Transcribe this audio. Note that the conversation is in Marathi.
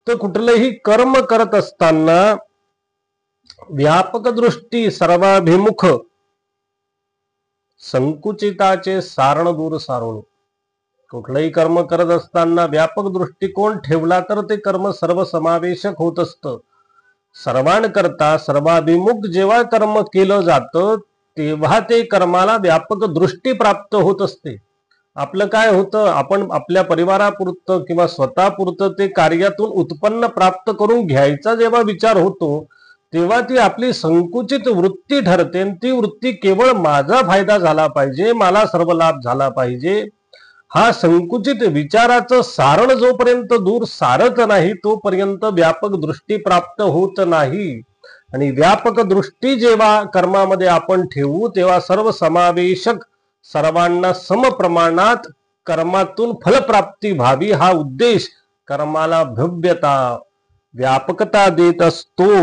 तर कुठलंही कर्म करत असताना व्यापक दृष्टी सर्वाभिमुख संकुचिताचे सारण दूर सारून, कुठलंही कर्म करत असताना व्यापक दृष्टिकोन ठेवला तर ते कर्म सर्वसमावेशक होत असतं. सर्वांकरता सर्वाभिमुख जेव्हा कर्म केलं जातं तेव्हा ते कर्माला व्यापक दृष्टी प्राप्त होत असते. आपलं काय होतं, आपण आपल्या परिवारापुरतं किंवा स्वतःपुरतं ते कार्यातून उत्पन्न प्राप्त करून घ्यायचा जेव्हा विचार होतो तेव्हा ती आपली संकुचित वृत्ती ठरते. ती वृत्ती केवळ माझा फायदा झाला पाहिजे, मला सर्व लाभ झाला पाहिजे, हा संकुचित विचाराचं सारण जोपर्यंत दूर सारत नाही तोपर्यंत व्यापक दृष्टी प्राप्त होत नाही. आणि व्यापक दृष्टी जेव्हा कर्मामध्ये आपण ठेवू तेव्हा सर्व समावेशक, सर्वांना समप्रमाणात कर्मातून फलप्राप्ती व्हावी हा उद्देश कर्माला भव्यता, व्यापकता देत असतो.